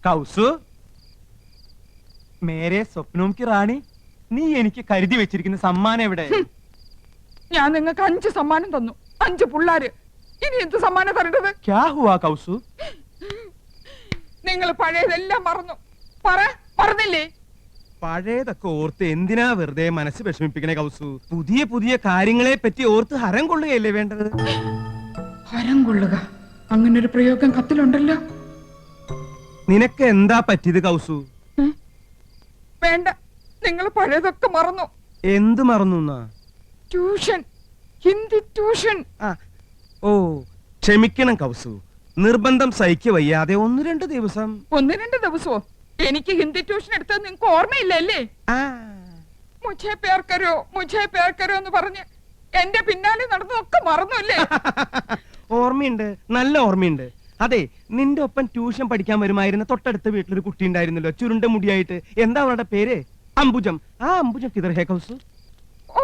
കൗസു, മേരെ സ്വപ്നവും കി റാണി, നീ എനിക്ക് കരുതി വെച്ചിരിക്കുന്ന സമ്മാനം എവിടെ? ഞാൻ നിങ്ങൾക്ക് 5 സമ്മാനം തന്നു, 5 പിള്ളാര്. ഇനി എന്ത് സമ്മാനം തരേണ്ടത്? ക്യാ ഹുവാ കൗസു? നിങ്ങൾ പഴയതെല്ലാം മറന്നു. മറന്നില്ലേ? പഴയതൊക്കെ ഓർത്ത് എന്തിനാ വെറുതെ മനസ്സ് വിഷമിപ്പിക്കണേ കൗസു? പുതിയ പുതിയ കാര്യങ്ങളെ പറ്റി ഓർത്ത് ഹരം കൊള്ളുകയല്ലേ വേണ്ടത്? ഹരം കൊള്ളുക, അങ്ങനൊരു പ്രയോഗം കത്തിലുണ്ടല്ലോ. നിനക്ക് എന്താ പറ്റിയത് കൗസു? വേണ്ട, നിങ്ങൾ പഴയതൊക്കെ മറന്നു. എന്ത് മറന്നു? Tuition, Hindi tuition. ഓ, ക്ഷമിക്കണം കൗസു, നിർബന്ധം സഹിക്ക വയ്യാതെ 1-2 ദിവസം. 1-2 ദിവസമോ? എനിക്ക് ഹിന്ദി ട്യൂഷൻ എടുത്തത് നിങ്ങൾക്ക് ഓർമ്മയില്ലല്ലേ? മുझे प्यार करो എന്ന് പറഞ്ഞ് എന്റെ പിന്നാലെ നടന്നതൊക്കെ മറന്നുല്ലേ? ഓർമ്മയുണ്ട്, നല്ല ഓർമ്മയുണ്ട്. അതെ, നിന്റെ ഒപ്പം ട്യൂഷൻ പഠിക്കാൻ വരുമായിരുന്ന തൊട്ടടുത്ത വീട്ടിലൊരു കുട്ടി ഉണ്ടായിരുന്നല്ലോ, ചുരുണ്ട മുടിയായിട്ട്. എന്താ അവളുടെ പേര്? അംബുജം. ആ അംബുജം കിതർ ഹേ കൗസു? ഓ,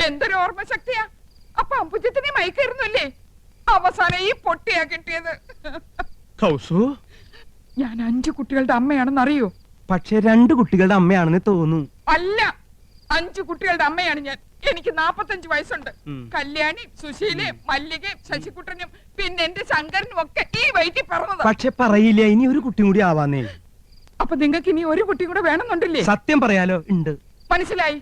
എന്തൊരു ഓർമ്മ ശക്തിയാ. അപ്പൊ അംബുജത്തിനെ മയക്കായിരുന്നല്ലേ? അവസാനം ഈ പൊട്ടിയാ കിട്ടിയത്. കൗസു, ഞാൻ 5 കുട്ടികളുടെ അമ്മയാണെന്ന് അറിയോ? പക്ഷെ 2 കുട്ടികളുടെ അമ്മയാണെന്ന് തോന്നുന്നു. അല്ല, 5 കുട്ടികളുടെ അമ്മയാണ് ഞാൻ. എനിക്ക് 45 വയസ്സുണ്ട്. കല്യാണി, സുശീലേ, മല്ലിക, ശശികുട്ടനും പിന്നെ എന്റെ ശങ്കരനും ഒക്കെ ഈ വയറ്റിൽ പറഞ്ഞത്. പക്ഷെ പറയില്ല, ഇനി ഒരു കുട്ടി കൂടി ആവാന്നേ. അപ്പൊ നിങ്ങൾക്ക് ഇനി ഒരു കുട്ടി കൂടെ വേണമെന്നുണ്ടല്ലേ? സത്യം പറയാലോ, ഉണ്ട്. മനസ്സിലായി.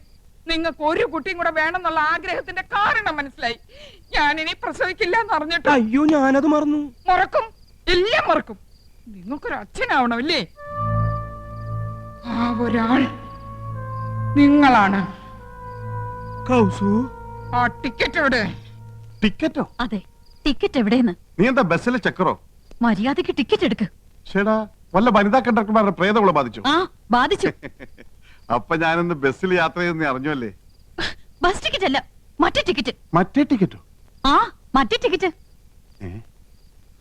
നിങ്ങൾക്ക് ഒരു കുട്ടിയും കൂടെ വേണമെന്നുള്ള ആഗ്രഹത്തിന്റെ കാരണം മനസ്സിലായി. ഞാനിനി പ്രസവിക്കില്ല എന്ന് അറിഞ്ഞിട്ട്. അയ്യോ, ഞാനത് മറന്നു. മറക്കും, എല്ലാം മറക്കും. നിങ്ങൾക്കൊരു അച്ഛനാവണമല്ലേ? ആ ഒരാൾ നിങ്ങളാണ്. കൗസു, ആ ടിക്കറ്റ് എവിടെ? ടിക്കറ്റോ? അതെ, ടിക്കറ്റ് എവിടെയെന്ന്. നീ എന്താ ബസ്സിലെ ചക്കറോ? മര്യാദക്ക് ടിക്കറ്റ് എടുക്ക്. ചേടാ, വല്ല വനിതാ കണ്ടക്ടർമാരുടെ പ്രേതങ്ങളെ ബാധിച്ചു? ആ, ബാധിച്ചു. അപ്പൊ ഞാനിന്ന് ബസ്സിൽ യാത്ര ചെയ്യുന്ന അറിഞ്ഞല്ലേ? ബസ് ടിക്കറ്റ് അല്ല, മറ്റേ ടിക്കറ്റ്. മറ്റേ ടിക്കറ്റോ? ആ, മറ്റേ ടിക്കറ്റ്.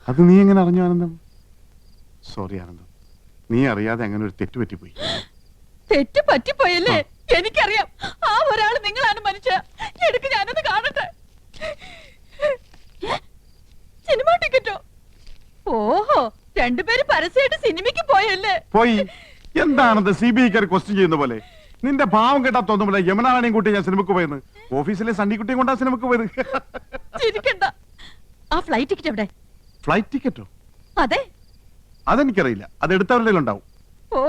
അത് നീ എങ്ങനെ അറിഞ്ഞു ആനന്ദം? സോറി ആനന്ദം, നീ അറിയാതെ അങ്ങനെ ഒരു തെറ്റ് പറ്റിപ്പോയി. തെറ്റ് പറ്റിപ്പോയല്ലേ? എനിക്കറിയാം, ആ ഒരാള് നിങ്ങളാണ് മനുഷ്യ. എടുക്ക്, ഞാനത് കാണട്ടെ. സിനിമ ടിക്കറ്റോ? ഓഹോ, 2 പേര് പരസ്യമായിട്ട് സിനിമയ്ക്ക് പോയല്ലേ? പോയി. എന്താണത് CBI ക്വസ്റ്റ്യൻ ചെയ്യുന്ന പോലെ? നിന്റെ ഭാവം കേട്ടാ തോന്നുമ്പോൾ യമുനാറാണിയും കൂട്ടി ഞാൻ സിനിമക്ക് പോയെന്ന്. ഓഫീസിലെ സണ്ണിക്കുട്ടിയും കൊണ്ടാ സിനിമക്ക് പോയത്. ചിരിക്കണ്ട. ആ ഫ്ലൈറ്റ് ടിക്കറ്റ് എവിടെ? ഫ്ലൈറ്റ് ടിക്കറ്റോ? അതെ. അതെനിക്കറിയില്ല, അത് എടുത്തവരുടെ ഉണ്ടാവും. ഓ,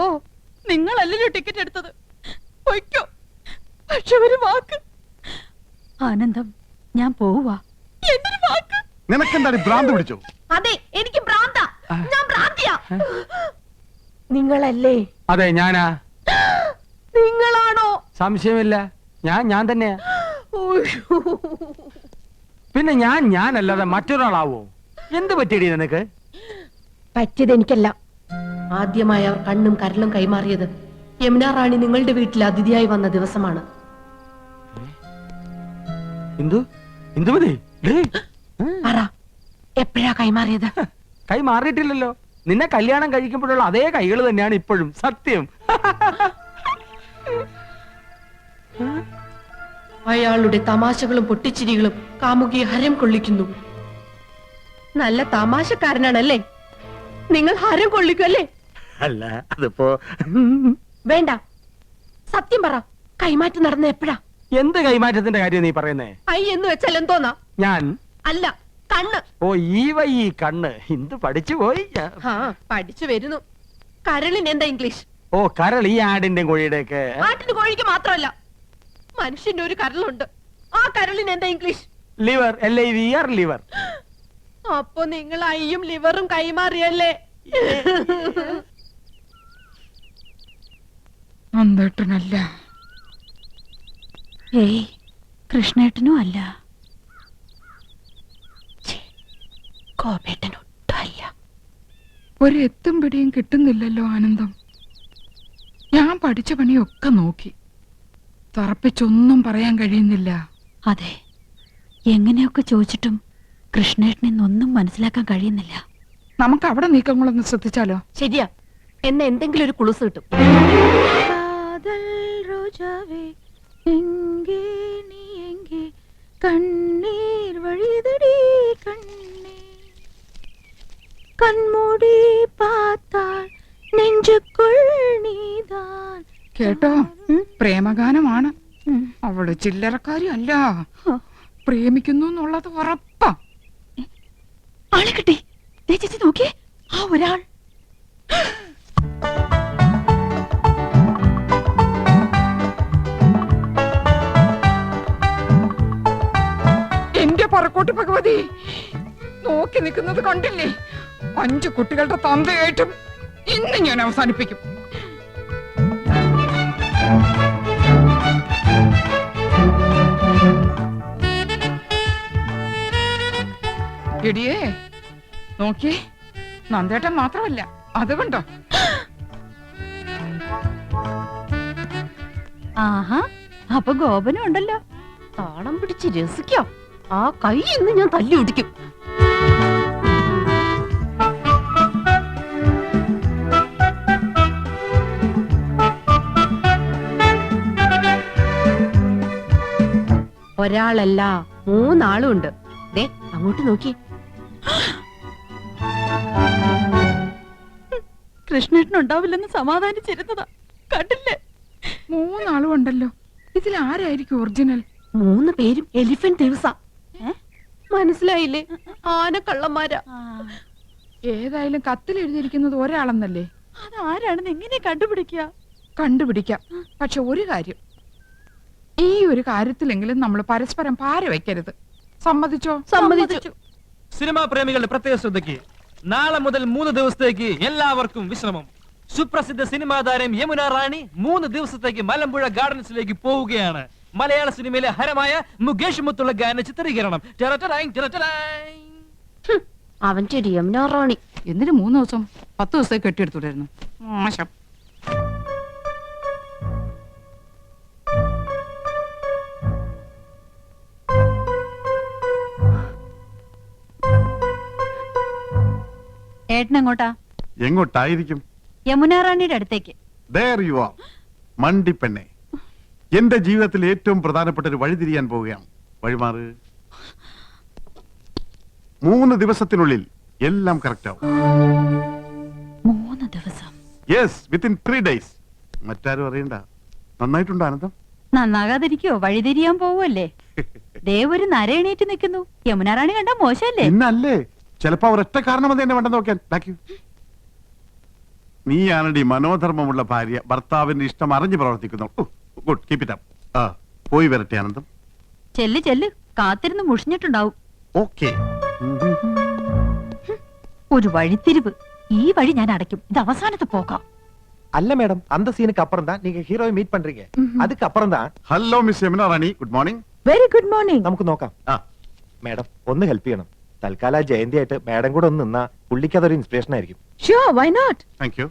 നിങ്ങളല്ലല്ലോ ടിക്കറ്റ് എടുത്തത്. പൊയ്ക്കോ. പക്ഷെ ഒരു വാക്ക്. ആനന്ദം, ഞാൻ പോവാ. എന്തൊരു വാക്ക്? നിനക്കെന്താണ് ഭ്രാന്ത് പിടിച്ചോ? അതെ, എനിക്ക് ഭ്രാന്താ. ഞാൻ ഭ്രാന്തിയാ. നിങ്ങളല്ലേ? അതെ, ഞാനാ. നിങ്ങളാണോ? സംശയമില്ല, ഞാൻ തന്നെയാ. പിന്നെ ഞാനല്ലാതെ മറ്റൊരാളാവോ? എന്ത് പറ്റിയടി നിനക്ക്? പറ്റിയത് എനിക്കല്ല. ആദ്യമായി അവർ കണ്ണും കരളും കൈമാറിയത് യമുന റാണി നിങ്ങളുടെ വീട്ടിൽ അതിഥിയായി വന്ന ദിവസമാണ്. എപ്പോഴാ കൈമാറിയത്? കൈ മാറിയിട്ടില്ലല്ലോ. നിന്നെ കല്യാണം കഴിക്കുമ്പോഴുള്ള അതേ കൈകൾ തന്നെയാണ് ഇപ്പോഴും. സത്യം. അയാളുടെ തമാശകളും പൊട്ടിച്ചിരികളും കാമുകിയെ ഹരം കൊള്ളിക്കുന്നു. നല്ല തമാശക്കാരനാണല്ലേ? നിങ്ങൾ ഹരം കൊള്ളിക്കുമല്ലേ? അല്ല, അതിപ്പോ വേണ്ട, സത്യം പറ. കൈമാറ്റം നടന്ന എപ്പോഴാ? എന്ത് കൈമാറ്റത്തിന്റെ കാര്യം നീ പറയുന്നേ? ഐ എന്ന് വെച്ചാൽ എന്തോന്നാ? ഞാൻ അല്ല, കണ്ണ്. ഓ, ഈ കണ്ണ് ഇന്ത് പഠിച്ചു പോയി. പഠിച്ചു വരുന്നു. കരളിന് എന്താ ഇംഗ്ലീഷ്? ഓ, കരൾ. ഈ ആടിന്റെ കോഴിയുടെ ഒക്കെ. ആട്ടിന് കോഴിക്ക് മാത്രമല്ല, മനുഷ്യന്റെ ഒരു കരളുണ്ട്. ആ കരളിന് എന്താ ഇംഗ്ലീഷ്? ലിവർ. LIVR, liver. അപ്പൊ നിങ്ങൾ അയ്യും ലിവറും കൈമാറിയല്ലേ? അന്തേട്ടനല്ല. ഏയ്, കൃഷ്ണേട്ടനും അല്ല. കോപേട്ടനൊട്ടല്ല. ഒരു എത്തും പിടിയും കിട്ടുന്നില്ലല്ലോ ആനന്ദം. ഞാൻ പഠിച്ച പണിയൊക്കെ നോക്കി, തറപ്പിച്ചൊന്നും പറയാൻ കഴിയുന്നില്ല. അതെ, എങ്ങനെയൊക്കെ ചോദിച്ചിട്ടും കൃഷ്ണേട്ടനെന്നൊന്നും മനസ്സിലാക്കാൻ കഴിയുന്നില്ല. നമുക്ക് അവിടെ നീക്കങ്ങളൊന്ന് ശ്രദ്ധിച്ചാലോ? ശരിയാ, എന്നെ എന്തെങ്കിലും ഒരു കുളുസ് കിട്ടും. കണ്ണീർ വഴിതടി കണ്ണേ, കൺമൂടി പാത്താൽ നെഞ്ചുക്കുൾ നീതാൻ. കേട്ടോ, പ്രേമഗാനമാണ്. അവള് ചില്ലറക്കാരി അല്ല, പ്രേമിക്കുന്നു എന്നുള്ളത് ഉറപ്പാ. ആളെ കിട്ടി. ദേ ചേച്ചി നോക്കിയേ, ആ ഒരാൾ. എന്റെ പറക്കോട്ട് ഭഗവതി, നോക്കി നിൽക്കുന്നത് കണ്ടില്ലേ? 5 കുട്ടികളുടെ തന്തയായിട്ടും ഇന്ന് ഞാൻ അവസാനിപ്പിക്കും. എടിയേ, നോക്കിയേ, നന്ദേട്ടൻ മാത്രമല്ല, അത് കണ്ടോ? ആഹാ, അപ്പൊ ഗോപനും ഉണ്ടല്ലോ. താളം പിടിച്ച് രസിക്കാം. ആ കൈ ഇന്ന് ഞാൻ തല്ലി ഒടിക്കും. ഒരാളല്ല, 3 ആളും ഉണ്ട്. ദേ അങ്ങോട്ട് നോക്കി. കൃഷ്ണേട്ടൻ ഉണ്ടാവില്ലെന്ന് സമാധാനിച്ചിരുന്നതാ, കണ്ടില്ലേ? 3 ആളും ഉണ്ടല്ലോ. ഇതിൽ ആരായിരിക്കും ഒറിജിനൽ? 3 പേരും എലിഫന്റ് ദിവസ. മനസ്സിലായില്ലേ? ആനക്കള്ളന്മാരാ. ഏതായാലും കത്തിൽ എഴുതിയിരിക്കുന്നത് ഒരാളെന്നല്ലേ? അതാരാണെന്ന് എങ്ങനെ കണ്ടുപിടിക്കുക? കണ്ടുപിടിക്കാം. പക്ഷെ ഒരു കാര്യം, ഈ ഒരു കാര്യത്തിലെങ്കിലും നമ്മൾ പരസ്പരം പാര വെക്കരുത്. സമ്മതിച്ചോ? സമ്മതിച്ചു. സിനിമാ പ്രേമികളുടെ പ്രത്യേക ശ്രദ്ധയ്ക്ക് നാളെ മുതൽ 3 ദിവസത്തേക്ക് എല്ലാവർക്കും വിശ്രമം. സുപ്രസിദ്ധ സിനിമാ താരം യമുന റാണി 3 ദിവസത്തേക്ക് മലമ്പുഴ ഗാർഡൻസിലേക്ക് പോവുകയാണ്. മലയാള സിനിമയിലെ ഹരമായ മുകേഷ് മുത്തുള്ള ഗാന ചിത്രീകരണം. അവൻ ചെടി യമുന റാണി. എന്തിനു 3 ദിവസം? 10 ദിവസത്തേക്ക് കെട്ടിയെടുത്തുണ്ടായിരുന്നു. മോശം. ഏട്ടൻ എങ്ങോട്ടാ? എങ്ങോട്ടായിരിക്കും? യമുന റാണിയുടെ അടുത്തേക്ക്. There you are, മണ്ടിപ്പെണ്ണെ. എന്റെ ജീവിതത്തിൽ ഏറ്റവും പ്രധാനപ്പെട്ട ഒരു വഴി തിരിയാൻ പോവുകയാണ്. വഴിമാറ്. 3 ദിവസത്തിനുള്ളിൽ എല്ലാം കറക്റ്റ് ആവും. 3 ദിവസം? Yes, within 3 days. മറ്റാരും അറിയണ്ട. നന്നായിട്ടുണ്ടോ ആനന്ദം? നന്നാകാതിരിക്കോ? വഴിതിരിയാൻ പോവല്ലേ? ദേവൊരു നരയണീറ്റ് നിൽക്കുന്നു. യമുന റാണി കണ്ട മോശമല്ലേ? ഇന്നല്ലേ, ചിലപ്പോ ഒരൊറ്റ കാരണം അത് എന്നെ വേണ്ടെന്ന് നോക്കാൻ. നീയാണടി മനോധർമ്മമുള്ള ഭാര്യ, ഭർത്താവിന്റെ ഇഷ്ടം അറിഞ്ഞു പ്രവർത്തിക്കുന്നു. Good, keep it up. പോയി വരട്ടെ ആനന്ദം. ചെല്ല് ചെല്ല്, കാത്തിരുന്ന് മുഷിഞ്ഞിട്ടുണ്ടാവും. ഓക്കെ. ഒരു വഴിത്തിരിവ്. ഈ വഴി ഞാൻ അടയ്ക്കും. ഇത് அவசானத்து போക്കാം. அல்ல மேடம், அந்த சீனுக்கு அப்புறம் தான் நீங்க ஹீரோவை மீட் பண்றீங்க. அதுக்கு அப்புறம் தான். Hello miss Yamuna Rani, good morning. Very good morning. നമുക്ക് നോക്കാം. മേഡം ഒന്ന് ഹെൽപ്പ് ചെയ്യണം. തൽക്കാലം ജയന്തി ആയിട്ട് മേഡം കൂടെ ഒന്ന് നിന്നാ പുള്ളിക്ക് അതൊരു ഇൻസ്പിറേഷൻ ആയിരിക്കും. Sure, why not? Thank U.